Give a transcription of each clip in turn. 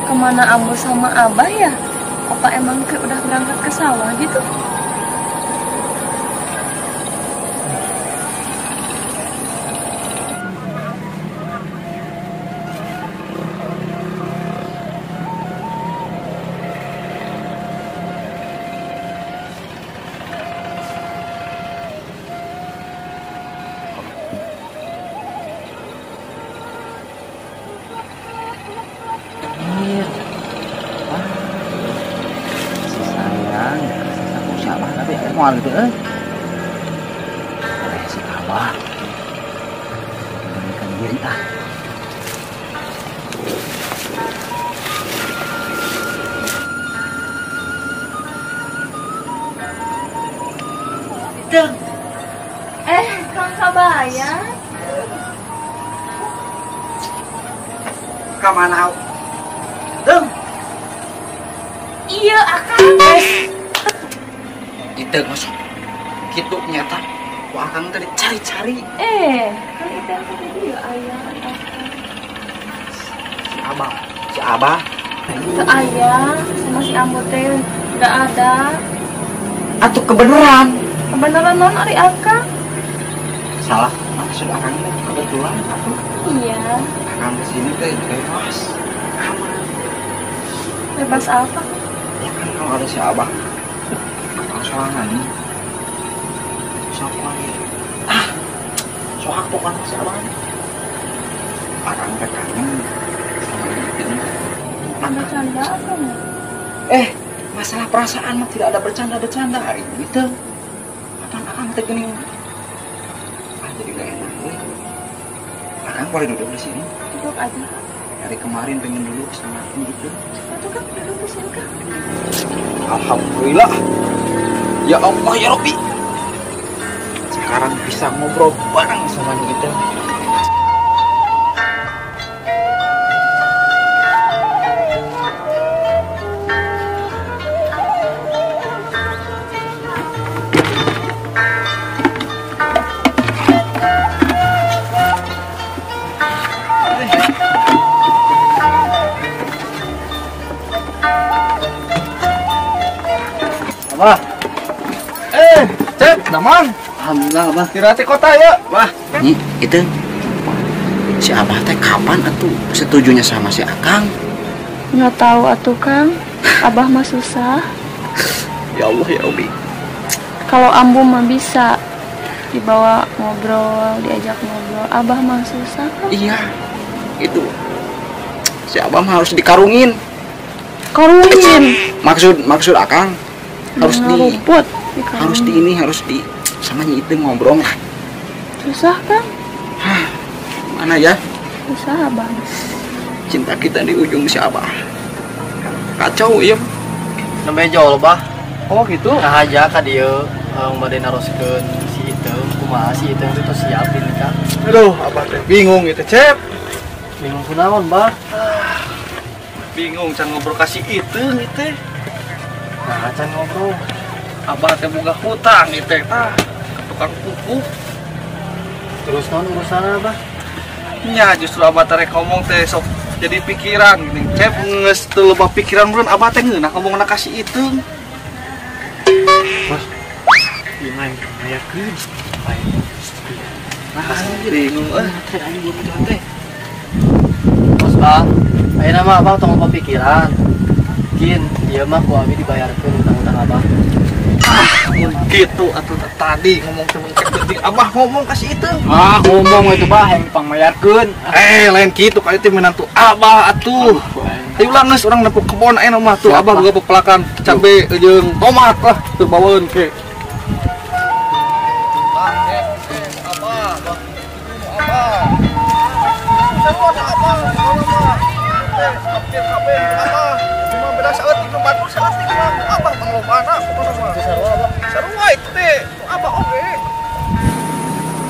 Kemana Ambu sama Abah ya? Apa emang udah berangkat ke sawah gitu? Mual gitu oleh si Abah memberikan diri Deng. Kang Kabayan. Kamana Deng? Iya, Akang. Itu masuk gitu nyata ku Akang tadi cari-cari Kan itu yang tadi ya ayah. si Abah Ke ayah sama si Ambu teh udah ada. atuh kebenaran Kebenaran non ari Akang. salah maksud Akang teh kebetulan atuh Iya. Akang kesini teh bebas aman Bebas apa? ya kan kalau ada si Abah Akang sorangan nih sok lagi soak pokoknya si Abah Akang teh kangen sama itu Bercanda apa nih? masalah perasaan mah tidak ada bercanda-bercanda hari gitu. Apaan Akang teh geuning? Jadi gak enak gue. Akang boleh duduk di sini. Duduk aja. Dari kemarin pengen duduk sama aku gitu. Itu kan duduk di sini kan. Alhamdulillah. Ya Allah ya Rabbi. Sekarang bisa ngobrol bareng sama gitu. Wah. Cep, damang. Alhamdulillah, Abah. Kira teh kota ya. Wah. Itu si Abah teh kapan atuh setujunya sama si Akang? Nggak tahu atuh Kang. Abah mah susah. Ya Allah ya Rabbi. Kalau Ambu mah bisa dibawa ngobrol, diajak ngobrol. Abah mah susah kan? Iya. Itu. Si Abah mah harus dikarungin. Karungin. Maksud Akang harus rumput. Harus di sama Nyi itu ngobrol lah. Susah kan? Mana ya? Susah Abah. Cinta kita di ujung si Abah. Kacau ya. Nembe jol bah. Oh gitu. Nah aja ka dieu bade naroskeun si itu kumaha si itu itu siapin kan. Aduh, Abah teh bingung itu, Cep. Bingung kunaon bah? Bingung can ngobrol kasih itu. Nah can ngobrol. Abah teh boga hutang itu tah. Tukang pupuk. Terus naon urusan Abah? Nya justru Abah teh rek ngomong teh sok jadi pikiran gini. Cep geus teu loba pikiran meureun Abah teh ngeunah ngomongna kasih itu. Bos. Gimana ngayakeun? Bingung Teh anu buru teh. Bos bah, ayeuna mah Abah tong loba pikiran. Mungkin dia mah ku abi dibayarkeun utang-utang Abah. Gitu atuh tadi ngomong teh penting Abah ngomong kasih itu. Ngomong itu bah yang pangmayarkeun. Lain gitu kali teh menantu Abah atuh. Ayo ulang geus urang nepuk kebon ayeuna mah tuh Abah boga pepelakan cabe jeung tomat lah teu baweun ke.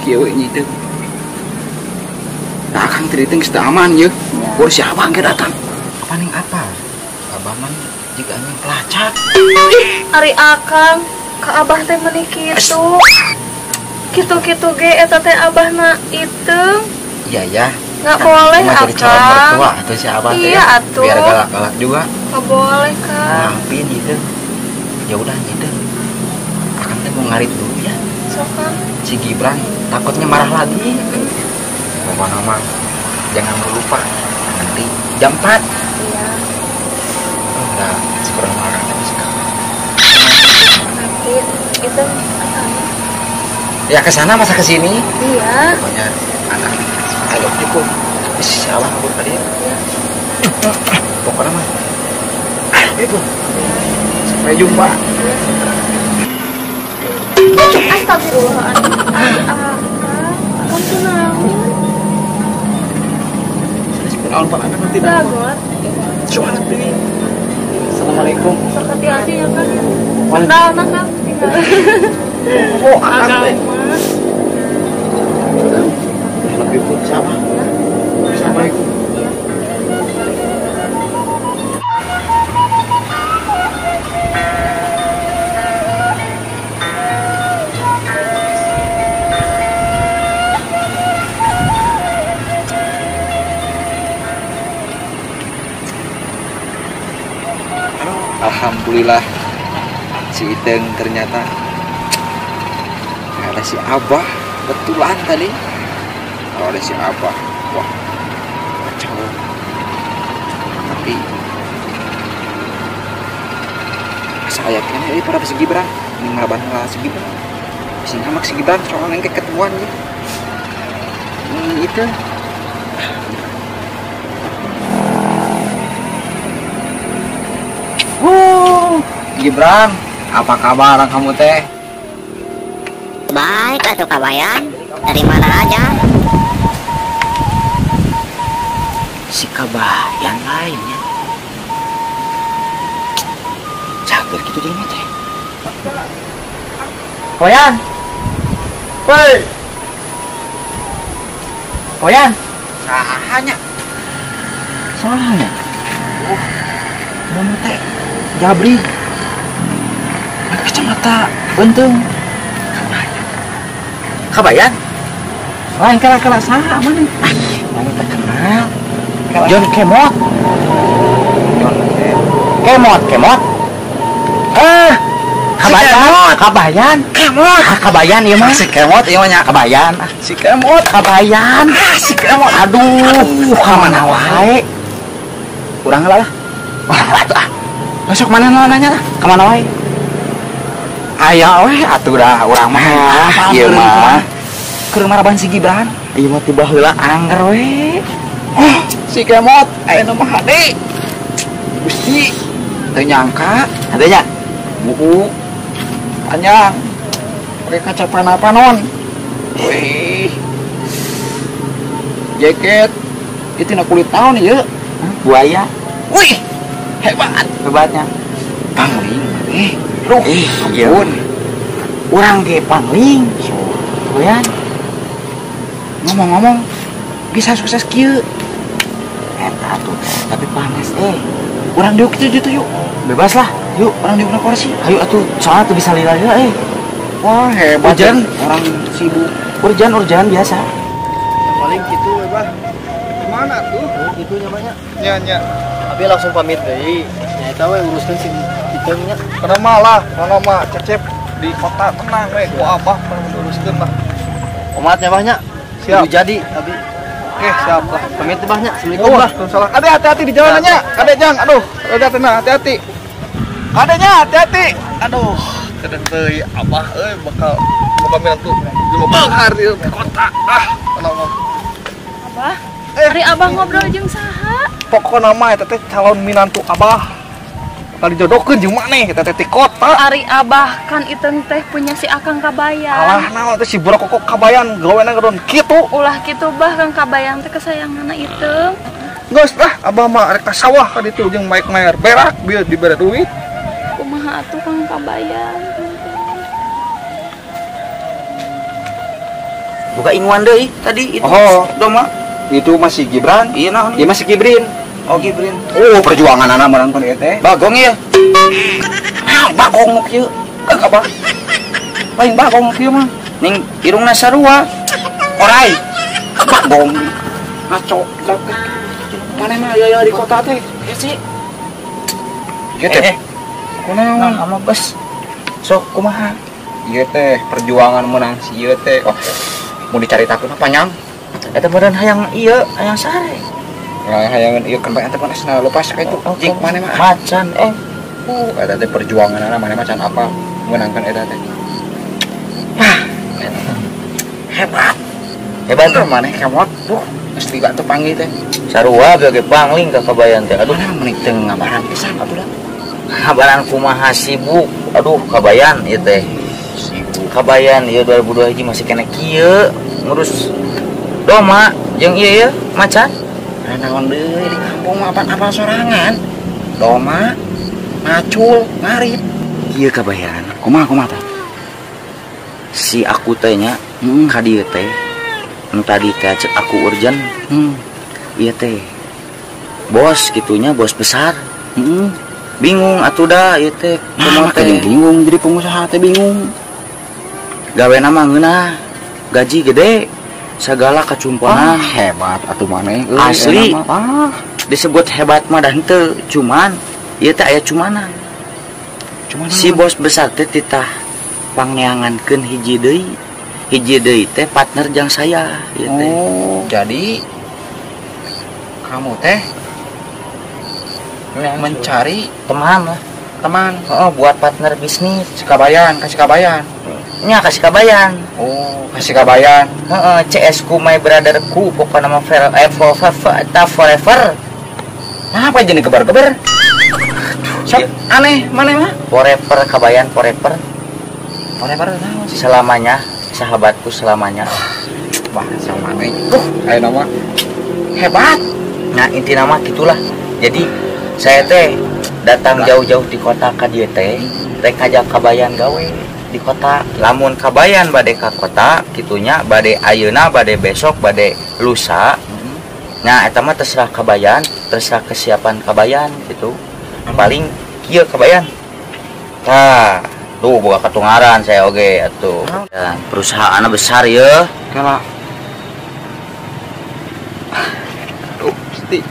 Kieu Nyi teh. Nah, Akang teh geus teu aman ye. Bor si Abah ge datang. Paning apa? Abah mah jiga anu pelacak. Ari Akang ka Abah teh meuni kitu. Kitu-kitu ge eta teh Abahna itu. Iya ya, Nggak boleh, Cuma jadi calon Akang. mertua atau si abah teh. Iya, atuh. Biar galak-galak juga. Nggak boleh, Kang. Maafin gitu. Ya udah gitu. Akang teh mau ngarit dulu ya. So, Kang. Si Gibran takutnya marah lagi. Pokoknya mah jangan lupa nanti jam 4. Iya. Udah seberang marah tapi sekarang. Nanti itu Akang. Ya ke sana masa ke sini. Iya. Pokoknya anak ayo cukup. Si abah kabur tadi. Iya. Pokoknya mah. Itu. Sampai jumpa. Astagfirullahaladzim. Akang kenapa? Alfa anak nanti Banget. Cuma nanti. Assalamualaikum. Sok hati-hati ya, Kang. Sendal, Kang. Oh, Akang teh. mah. Lebih pun sama. Assalamualaikum. Alhamdulillah si Iteng ternyata nggak ada si Abah. Betulan tadi kalau ada si Abah, wah kacau. Tapi saya kayaknya ini pada si Gibran ini maraban lah si Gibran sehingga mak si Gibran soalnya kayak ketuan ya itu. Gibran, apa kabar kamu teh? Baik atuh kabayan. Dari mana aja? Si kabayan lainnya. Cager gitu jadi teh. Koyan. Woi. Koyan. Sahanya. Salahnya. Mana teh? Jabri. Pakai kacamata bentung. Kabayan? Lain kala saha mana? Mana terkenal? John Kemot. Kemot. Kabayan. Kemot. Kabayan ieu mah. Si Kemot ieu mah nya. Kabayan. Si Kemot. Kabayan. Si Kemot. Aduh, kamana wae. Kurang lah. Besok mana nanya lah? Kemana wae? Aya we atuh dah urang mah. Ieu mah. Keur maraban si Gibran. Ieu mah tiba heula angger we. Oh, si Kemot aya mah hade. Gusti teu nyangka Adanya. buku panjang pakai kaca panon. Wih. Jaket itu na kulit tahun ya. Buaya. Wih. Hebat. Hebatnya. Pangling. Ampun. Urang ge pangling. Koyan. Ngomong-ngomong bisa sukses kieu. Eta tuh, tapi panas Urang diuk itu yuk. Bebas lah. Yuk, orang diuk na kursi. Ayo atuh, soalnya tuh bisa lila-lila Wah, hebat. Urjan. Orang sibuk. Urjan biasa. Paling gitu Bang. Mana tuh? Itu nyamanya. Nya. Tapi langsung pamit deui. Nya eta we uruskeun si Iteng nya. Karena malah, mana mah cecep di kota tenang we. Ku abah uruskeun lah. Omatnya banyak. Siap. Udah jadi tapi Oke, siap lah. pamit teh bahnya. Assalamualaikum Oh, lah. salah. Ade hati-hati di jalanannya. Ade jang, aduh. Hati-hati nah, hati-hati. Adenya hati-hati. Aduh, kadang teh abah bakal minantu. Di bahar di kota. Kenapa? Abah, hari Abah ngobrol jeung saha? Pokoknya mah eta teh calon minantu abah. Bakal dijodohkeun jeung maneh eta teh di kota. Ari Abah kan Iteng teh punya si Akang Kabayan. Alah naon teh si Brokok kabayan gawena gedon kitu. Ulah kitu bah Kang Kabayan teh kesayanganna Iteng. Geus lah abah mah arek ka sawah ka ditu jeung maek mayer berak bieu dibere duit. Kumaha atuh Kang Kabayan? Buka inguan deui tadi itu. Oh, Doma. Itu masih Gibran. Iya naon? Iya masih Gibrin. Oh Gibrin. Oh, perjuangan anak menang teh teh. Bagong ya. Ah, bagong kieu. Apa? Lain bagong kieu mah. Ning irungna sarua. Orai. Bagong. ngaco mana mah ya di kota teh ya sih gitu kunaon sama bos sok kumaha ieu teh perjuangan menang si ieu teh oh mau dicaritakeun apa nyang eta beneran hayang ieu hayang sare hayangan ieu kan bae teh panasna lepas ka itu jik mana mah macan eta teh perjuanganna mana macan apa menangkan eta teh hebat tuh mana kemot tuh mesti gak panggil teh sarua bage pangling ka kabayan teh aduh menik teh ngabaran pisan atuh dah ngabaran kumaha sibuk aduh kabayan ieu teh sibuk kabayan ieu 2021 masih kena kieu ngurus doma jeung ieu macan naon deui di kampung mah apa sorangan doma macul ngarip ieu kabayan kumaha teh si aku teh nya ka dieu teh nu tadi teh cek aku urgent iya teh bos gitunya bos besar bingung atuh dah ieu teh kumaha teh bingung jadi pengusaha teh bingung gawe nama ngeunah gaji gede segala kacumponan hebat atuh maneh asli disebut hebat mah dah henteu cuman ieu teh aya cumanan si bos besar teh titah pangneangankeun hiji deui teh partner jang saya ieu teh jadi kamu teh mencari teman buat partner bisnis kasih kabayan nya kasih kabayan kasih kabayan CS ku my brotherku pokoknya nama forever nah apa jenis gebar-gebar sok aneh mana mah forever kabayan forever selamanya sahabatku selamanya wah sama nih ayo nama hebat nah inti nama gitulah jadi saya teh datang jauh-jauh di kota ka dieu teh rek ngajak kabayan gawe di kota lamun kabayan bade ka kota gitunya bade ayeuna bade besok bade lusa nah eta mah terserah kabayan terserah kesiapan kabayan gitu paling kieu kabayan tah tuh buka ketungaran saya oge atuh ya, perusahaan besar ya kala aduh sedih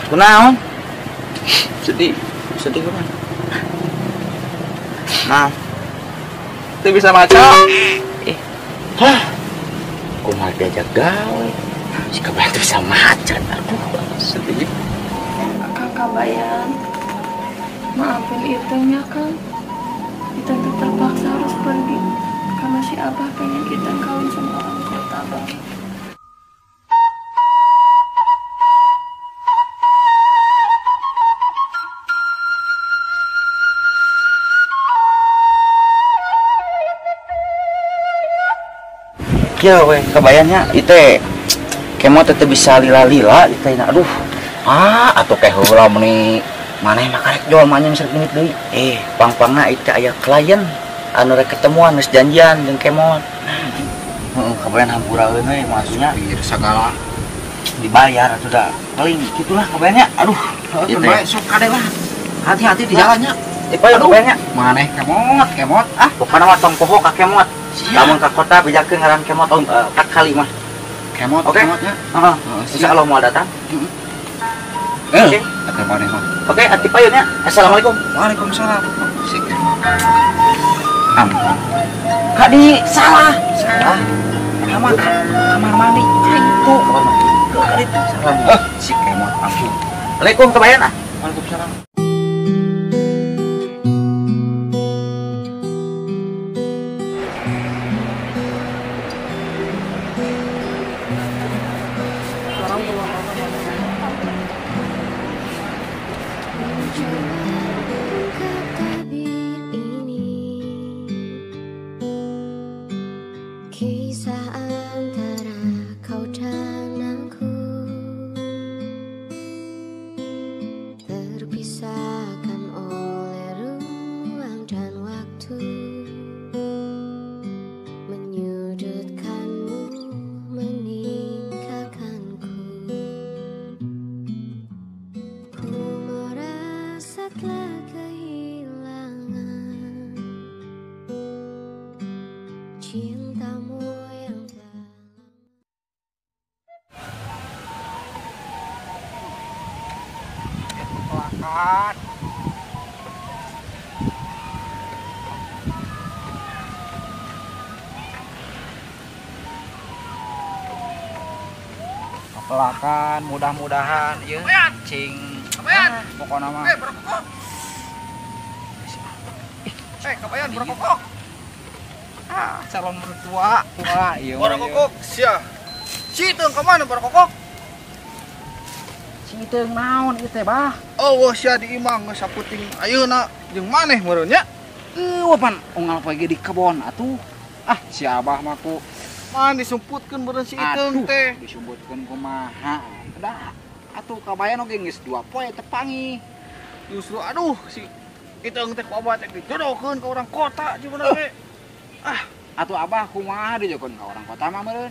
kunaon sedih kunaon nah itu bisa maca kumaha diajak gawe si kabayan bisa macan aduh sedih Kang kabayan maafin itunya kan kita terpaksa harus pergi karena si abah pengen kita kawin sama orang kota bang ya weh kebayangnya itu kemo tetep bisa lila-lila itu aduh atau kayak heula meni maneh mah karek jual manyang serek menit deui pang-pangna itu aya klien anu rek ketemuan geus janjian jeung kemot kabayan hampuraeun we maksudnya segala dibayar atuh da paling gitulah kabayannya aduh ieu teh sok kade lah hati-hati di jalannya aduh kabayannya maneh kemot pokona mah tong poho ka kemot lamun ka kota bejakeun ngaran kemot ka kali mah kemot kemotnya insyaallah mau datang oke akan maneh mah oke ati payunnya assalamualaikum waalaikumsalam sik ampun kadi salah kamar mandi itu kamar mandi kadi salah sik kemot ampun waalaikum kebayan waalaikumsalam Kisah antara kau dan aku terpisahkan oleh ruang dan waktu, menyudutkanmu, meninggalkanku. Ku merasa telah kehilangan Bahan. Pelakan mudah-mudahan ya cing pokoknya mah Kabayan berkokok. calon mertua tua iya Berkokok sia. Si teu ka mana berkokok? si teu naon ieu teh bah Oh, sia di imang geus saputing ayeuna jeung maneh meureun nya. wapan unggal poe ge di kebon atuh si abah mah ku Man disumputkeun meureun si iteung teh. disebutkeun kumaha da atuh kabayan oge geus 2 poe tepangi Justru aduh si iteung teh ku abah teh dijodohkeun ka orang kota jeung teh. atuh abah kumaha dijodohkeun ka orang kota mah meureun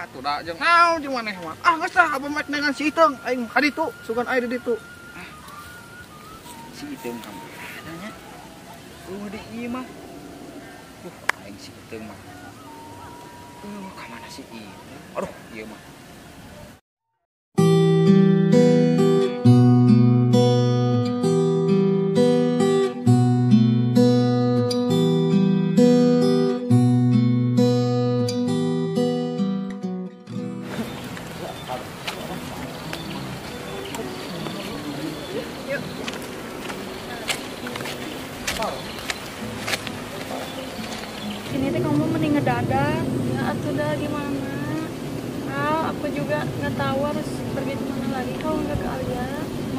Tuh da jeung naon jeung maneh mah. Geus tah abah mek dengan si iteung aing ka ditu sugan aya di ditu. si iteung ka mana nya di ieu mah aing si iteung mah ka mana si ieu aduh ieu mah Ini teh kamu mending ngedadak. Ya atuh dah gimana? Aku juga nggak tahu harus pergi kemana lagi kalau nggak ke Alia.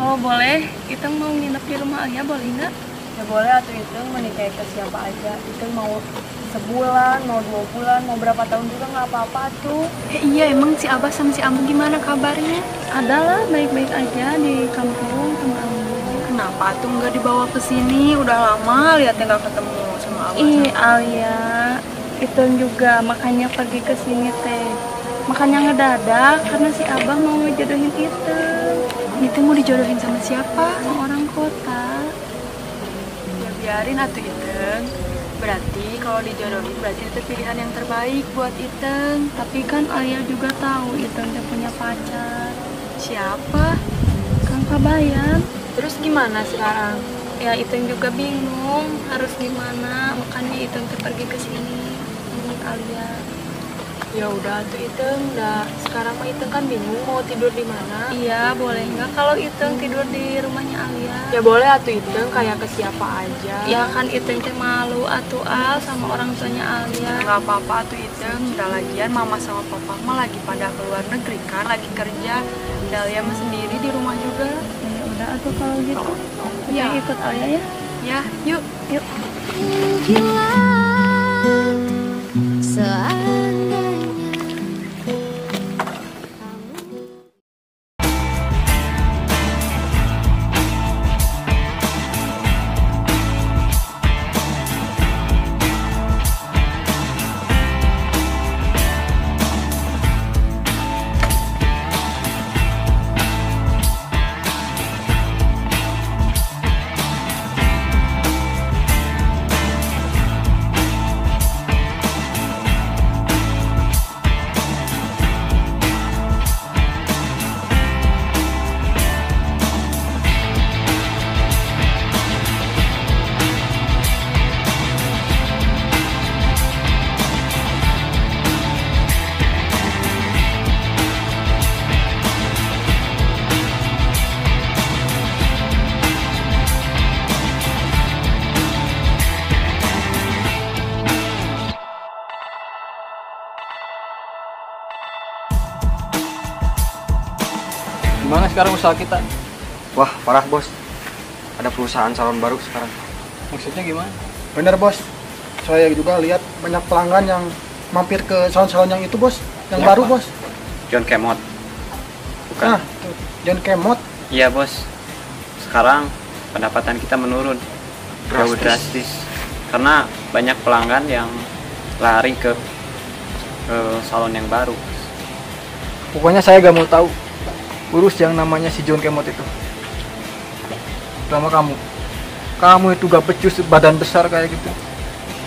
Oh boleh, kita mau nginep di rumah Alia boleh nggak? Ya boleh atuh itu menikah ke siapa aja. Itu mau sebulan, mau 2 bulan, mau berapa tahun juga nggak apa-apa tuh. Iya emang si Abah sama si Ambu gimana kabarnya? Adalah baik-baik aja di kampung sama Ambu. Kenapa tuh nggak dibawa ke sini? Udah lama liatnya nggak ketemu sama Abah. Alia, itu juga makanya pergi ke sini teh. Makanya ngedadak karena si Abah mau ngejodohin itu. Itu mau dijodohin sama siapa? Sama orang kota. Ya biarin atuh Iteng. Berarti kalau dijodohin berarti itu pilihan yang terbaik buat Iteng. Tapi kan Alia juga tahu itu udah punya pacar. Siapa? Kang Kabayan. Terus gimana sekarang? Ya Iteng juga bingung harus gimana. Makanya Iteng tuh pergi ke sini. Alia. Ya udah tuh Iteng, sekarang mah Iteng kan bingung mau tidur di mana. Iya, boleh nggak kalau Iteng tidur di rumahnya Alia? Ya boleh atuh Iteng kayak ke siapa aja. Ya kan Iteng teh malu atuh Al sama orang tuanya Alia. Nggak apa-apa tuh Iteng, udah lagian mama sama papa mah lagi pada keluar negeri kan, lagi kerja. Dalia mah sendiri di rumah juga. Ya udah atuh kalau gitu. Ya. Kita ikut Alia ya. Ya, yuk. Bila seandainya Gimana sekarang usaha kita? wah parah bos ada perusahaan salon baru sekarang Maksudnya gimana? Bener bos. Saya juga lihat banyak pelanggan yang mampir ke salon-salon yang itu bos, yang Siapa? baru bos. John Kemot. Bukan. Nah, John Kemot. Iya bos. Sekarang pendapatan kita menurun jauh drastis karena banyak pelanggan yang lari ke salon yang baru. Pokoknya saya gak mau tahu urus yang namanya si John Kemot itu. Sama kamu. Kamu itu gak becus badan besar kayak gitu.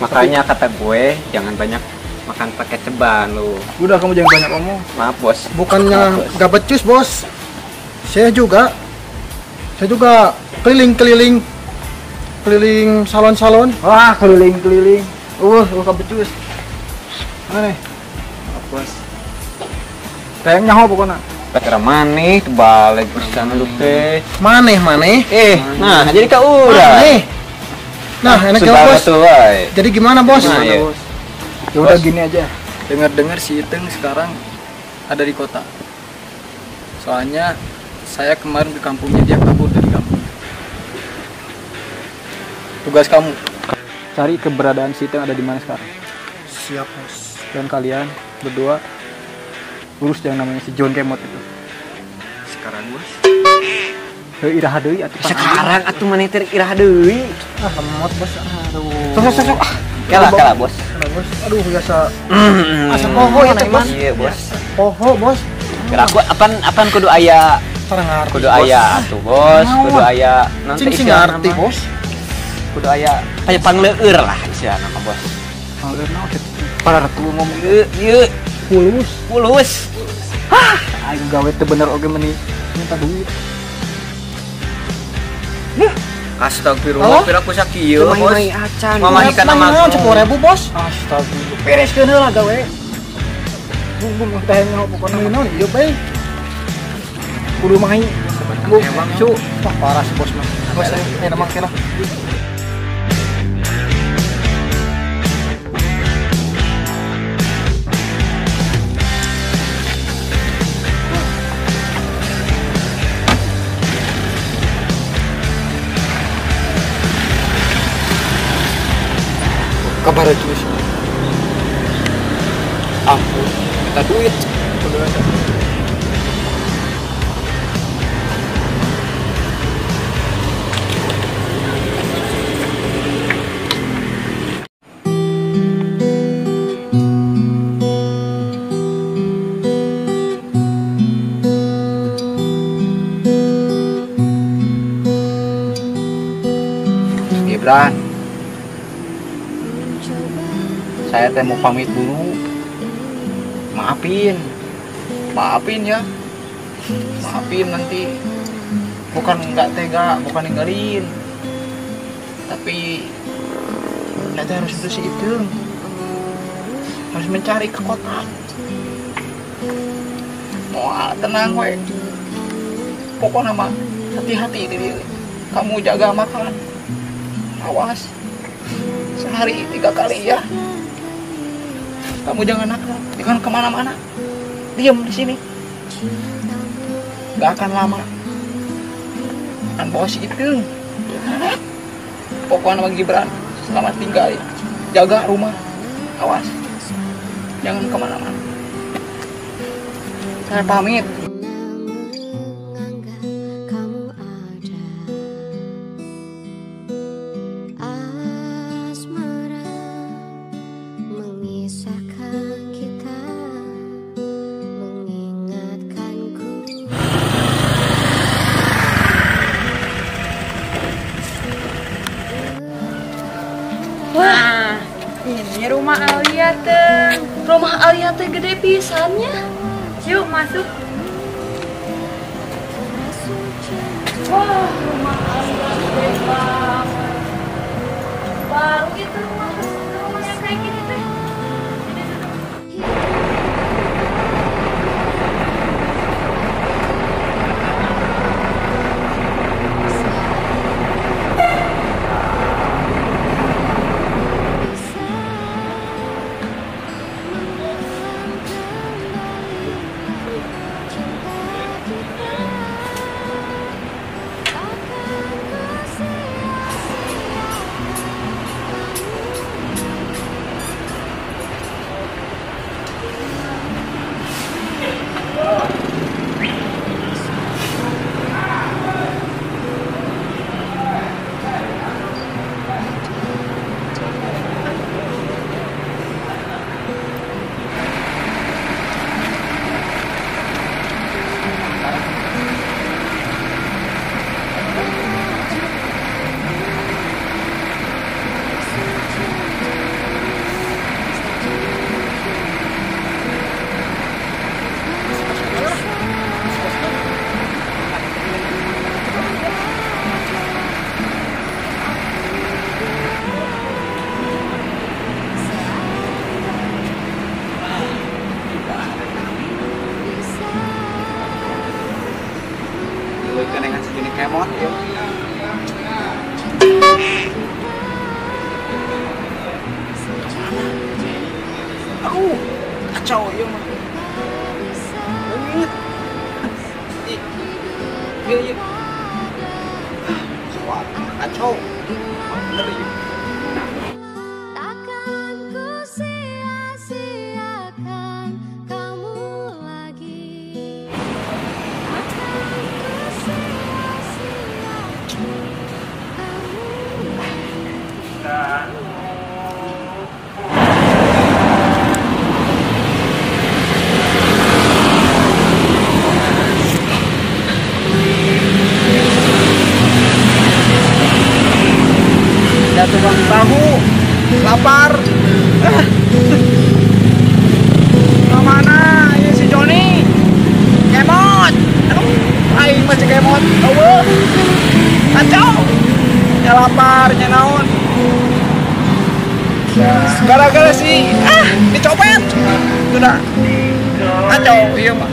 Makanya kata gue jangan banyak makan pakai ceban lu. Udah kamu jangan banyak ngomong. Maaf bos. Bukannya Maaf, bos. gak becus bos. Saya juga keliling salon-salon. Wah, keliling. Becus. Mana nih? Bos. Tayang nyaho pokoknya. Kira maneh balik bisa ngeluk teh. Maneh. Nah, jadi ka urang. Nah, enak ya, Saudara Bos. tuh, wae. Jadi gimana, Bos? Nah, ya. Ya udah gini aja. Dengar si Iteng sekarang ada di kota. Soalnya saya kemarin ke kampungnya, dia kabur dari kampung. Tugas kamu cari keberadaan si Iteng ada di mana sekarang. Siap, Bos. Dan kalian berdua urus yang namanya si John Kemot itu. Sekarang, Bos. Iraha deui atuh. Sekarang atuh maneh teh iraha deui. Kemot, Bos. Aduh. Sok. Kala bos. Bos. Aduh, biasa. Asa poho ya teh, Bos. Iya, Bos. Poho, Bos. Kira aku apaan kudu aya kudu aya atuh, Bos. Kudu aya nanti Cing ngarti, Bos. Kudu aya aya pangleueur lah istilahna mah, Bos. Pangleueur naon teh? Para ratu ngomong Ieu pulus. Aing gawe teh bener oge meni minta duit. Astagfirullah, pira ku sakieu, Bos. Mamahikan nama Naon 10.000, Bos? Astagfirullah. Bereskeun heula gawe. Bung teh nyaho pokona naon ieu bae. Kudu mahi. Emang cu, parah si Bos mah. Bos, enak mah kenah. Kabar terus. Aku minta duit. Gibran, saya teh mau pamit dulu. Maafin ya. Maafin nanti. Bukan nggak tega, bukan ninggalin. Tapi nanti harus terus itu. Harus mencari ke kota. Mau tenang we. Pokoknya mah hati-hati diri. Kamu jaga makan. Awas. Sehari 3 kali ya. Kamu jangan nakal, jangan kemana-mana. Diam di sini. Gak akan lama. Akan bawa si itu. Pokoknya Bang Gibran, selamat tinggal. Jaga rumah. Awas. Jangan kemana-mana. Saya pamit. Wah, ini rumah Alia teh. Rumah Alia teh gede pisannya. Yuk masuk. Wah, rumah Alia gede banget. Baru gitu rumah yang kayak gini teh. kemot ya. Kacau ya mah. Banget. Iya. Wah, kacau. Bener ya. Takkan ku sia-siakan kamu lagi. Takkan ku sia-siakan kamu lagi. Ada tukang tahu, lapar. Kemana ini si Joni? Kemot. Aduh, aing masih kemot. Eueuh. Kacau. Ya lapar, nya naon. Gara-gara si dicopet. Sudah. Kacau ieu mah.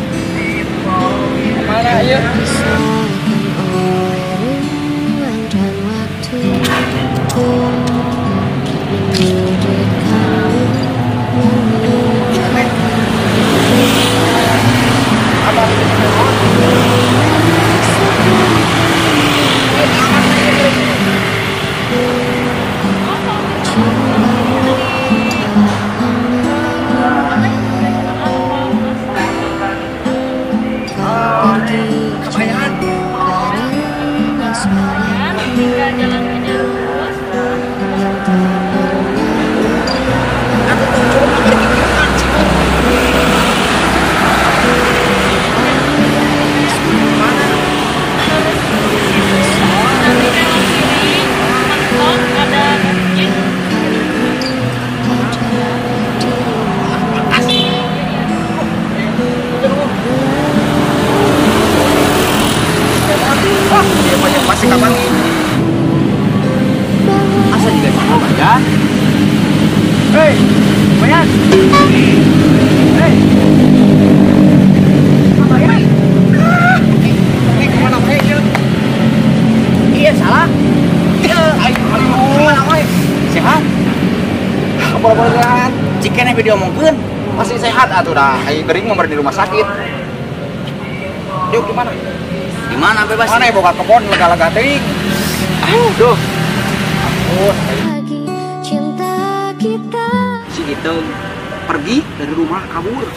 Kemana ieu? Tinggal jalan aja terus. Masih kapan nih? Asa juga sama aja. Hei, Bayan. Hei. Apa ya? Ini kemana aja? Iya salah. Ayo, kemana aja? Sehat? Boleh sehat. Jika nih video mungkin masih sehat atuh dah. Ayo gering mau di rumah sakit. Yuk gimana? Gimana bebas? Mana boga kebon lega-lega teuing. Duh. Ampun. Lagi cinta kita. Si itu pergi dari rumah kabur.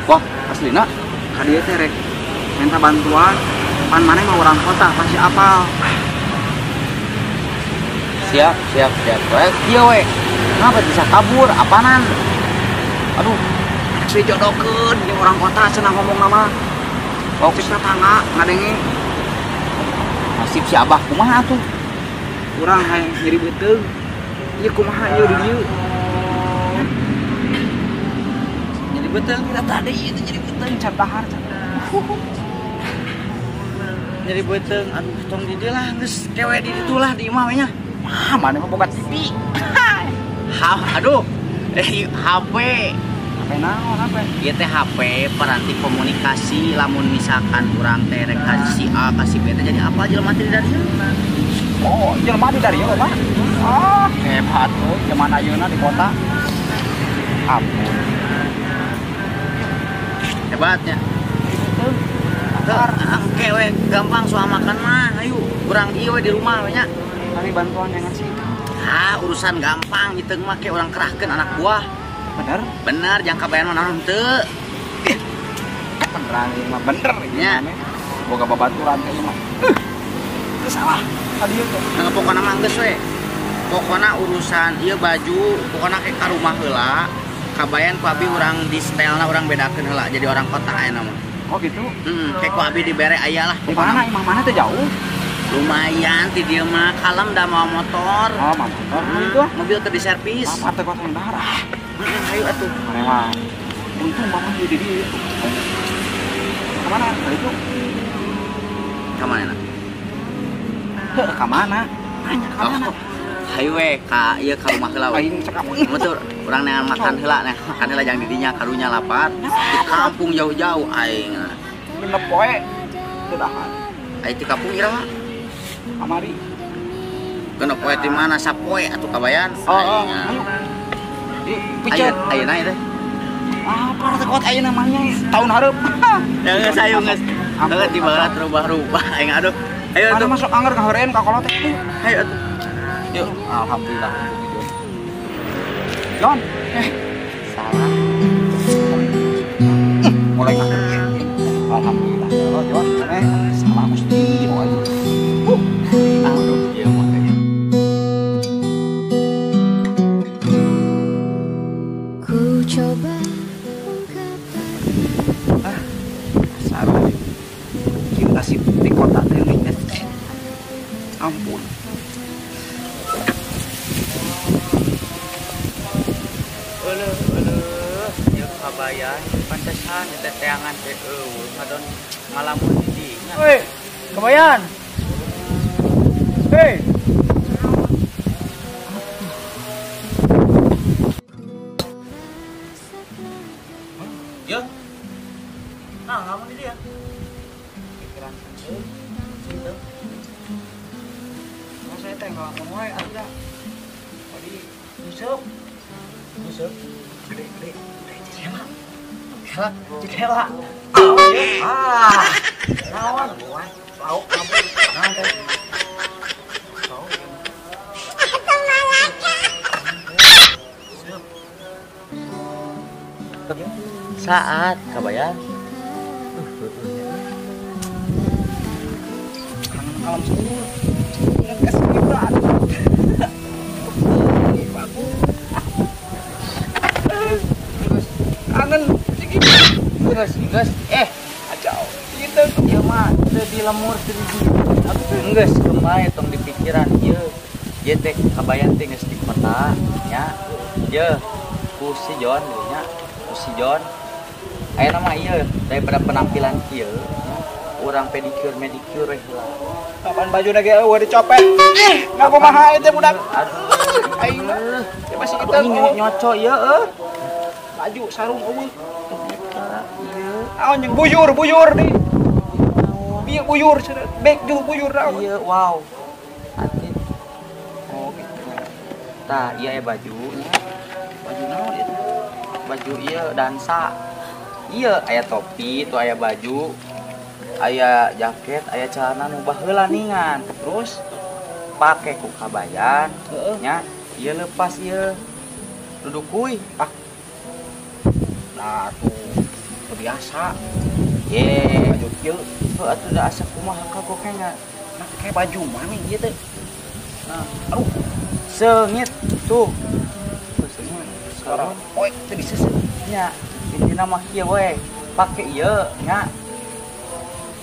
Wah, aslina ka dieu teh rek minta bantuan. Pan maneh mah orang kota pasti apal. Siap. Ieu we. Kenapa bisa kabur? Apaanan? Aduh. Si jodokeun jeung orang kota cenah ngomong nama. Fokus tetangga, ngadengin. Nasib si abah kumaha tuh? Kurang hayang nyeri beteung. Ieu kumaha ieu di dieu? Nyeri beteung kita tadi ieu teh nyeri beteung can dahar can. Nyeri beteung aduh tong di dieu lah geus kewe di ditu lah di imah we nya. Mah maneh mah boga TV. Aduh. HP. Naon apa? Ieu teh HP peranti komunikasi lamun misalkan urang teh rek si A ka si B teh jadi apa jelema teh dari ieu? Oh, jelema dari ieu, Pak. Ah, hebat tuh zaman ayeuna di kota. Ampun. Hebatnya. Oke we, gampang soal makan mah. Ayo, urang ieu we di rumah we nya. Kami bantuan dengan si itu. Urusan gampang gitu mah ke urang kerahkeun anak buah. Bener jangan kabayan mana teu. Beneran ieu mah bener nya. Boga babaturan ieu mah. Teu salah. Tadi ieu teh. Nah, pokona mah geus we. Pokona urusan ieu baju, pokona ke ka rumah heula. Kabayan ku abi urang di stylna urang bedakeun heula jadi orang kota ayeuna mah. Oh gitu. Kayak ku abi dibere aya lah. Di mana imah mana teh jauh? Lumayan ti dieu mah kalem da mau motor. Oh, motor. Itu mobil teh diservis. Apa teh kota darah. Ayo atuh. Mana mah. Untung mama di dieu. Kemana? Itu. Kemana? Heuh, kemana? Nanya kemana? Hayu we ka ieu ka rumah heula we. Aing cekap. Betul, urang neangan makan heula nih. Makan heula jang di dinya karunya lapar. Di kampung jauh-jauh aing. Genep poe. Teu dahan. Ai ti kapung iraha. Amari. Kena poe di mana sapoe atuh kabayan. Oh, ayo. Picet. Ayeuna teh. Para teh kuat ayeuna namanya tahun hareup. Ya geus ayo geus. Geus di barat rubah-rubah aing aduh. Ayo Ada atuh. masuk anggar ka horeun ka kolot teh. Ayo atuh. Yuk, alhamdulillah. Jon, Salah. mulai ngerti. Alhamdulillah. Jon, sama Gusti. Aduh, iya makanya. Ku coba ungkapkan Sarung. Cinta si di kota teh inget. Ampun. Eueuh, jeung kabayan pantesan eta teangan teh eueuh ngadon ngalamun di dinya. Woi, kebayan. Hei. Ya. Nah, kamu di dia. Pikiran gitu. Mas saya teh enggak mau mulai ada. Tadi busuk. Busuk. Gede. Jendela. Jendela. Ah. Naon gua? Lauk kamu. Naon teh? Saat kabayan. Alam semua. Ngegas berat. Kangen sedikit. Geus. Acau. Gitu. Ieu mah teu dilemur teu di. Geus kembali tong di pikiran ieu. Ieu teh kabayan teh geus di kota nya. Ieu ku si Jon nya. Ku si Jon. Aya nama ieu daripada penampilan kieu. Urang pedicure medicure heula. Kapan baju lagi eueuh dicopet. Enggak kumaha teh budak. Aduh. Aing mah ya masih kita Ini nyoco ieu baju sarung eueuh. Aon yang buyur nih. Bieu buyur cenah. Beg juga buyur naon. Iya, wow. Hati. Oh, gitu. Tah, iya ya baju. Baju naon itu? Baju iya dansa. Iya, aya topi, tuh aya baju. Aya jaket, aya celana nu baheula ningan. Terus pake ku kabayan. Nya, ieu lepas ieu. Duduk kuy. Nah, tuh biasa. Ye. Baju kieu Tuh atuh da asa kumaha kagoknya. nah kayak baju mana ieu teh? Nah, Aduh, seungit tuh. Tuh seungit. sekarang poe teh disesep. Nya, intina mah kieu we. Pake ieu nya.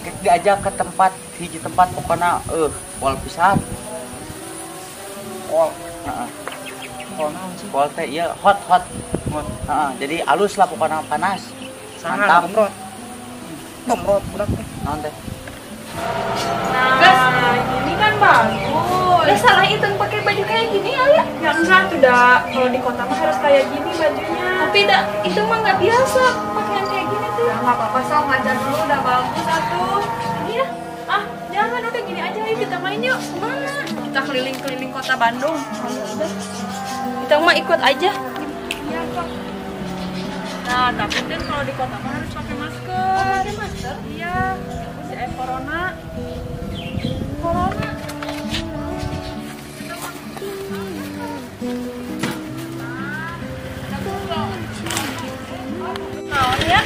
Kek diajak ke tempat hiji tempat pokona pol pisan. Pol, Heeh. pol naon sih? Pol teh ieu hot. Heeh, jadi alus lah pokona panas. Mantap. Gemrot. Gemrot budak teh. Naon teh? Nah, ini kan bagus. Udah salah itu pakai baju kayak gini ya? Ya enggak tuh dah. Kalau di kota mah harus kayak gini bajunya. Tapi itu mah nggak biasa pakaian kayak gini tuh. Ya nggak apa-apa, Sal, ngajar dulu udah bagus atuh. Iya. Ah, jangan udah gini aja yuk kita main yuk. Kemana? Kita keliling-keliling kota Bandung. Udah. Kita mah ikut aja. Iya kok. Nah, tapi kan kalau di kota mah harus pakai masker. Pakai masker? Iya. Si corona. Corona. Nah, ya.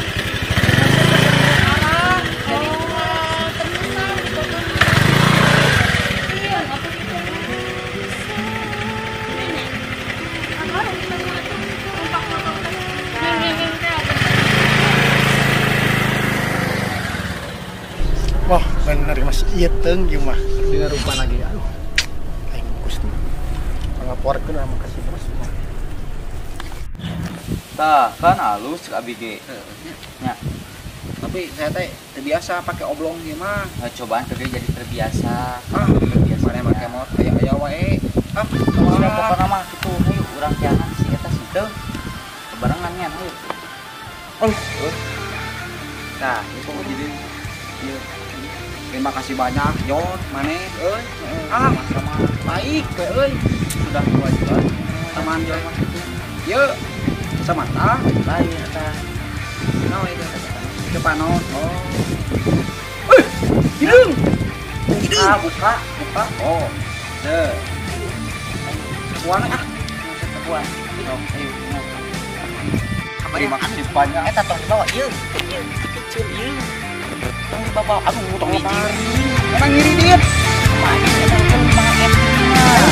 Wah, bener Mas. Ieu teung ieu mah. Dina rupa lagi. Aduh. Aing Gusti. Ngelaporkeun sama ka si Bos. Tah, kan alus cek abi ge. Nya. Tapi saya teh terbiasa pakai oblong ieu mah. Cobaan teh jadi terbiasa. Terbiasa mana make mot aya wae. Sudah pokona mah kitu hayu urang tiangan si eta situ. Barengan ngan hayu. Nah, itu jadi ieu Terima kasih banyak Jon, Mane, sama baik we euy. Sudah kewajiban teman Jon. Ye, samanta lain eta. Naon itu? Cepanon. Oh. Hidung. Buka. Oh. Deh. Puan ah. Puan. Ayo. Terima kasih banyak. Eta tong dibawa ieu. Kecil ieu. Tong dibawa. Aduh, tong ngiri. Emang ngiri dia. Main eta tong dibawa. Ayo,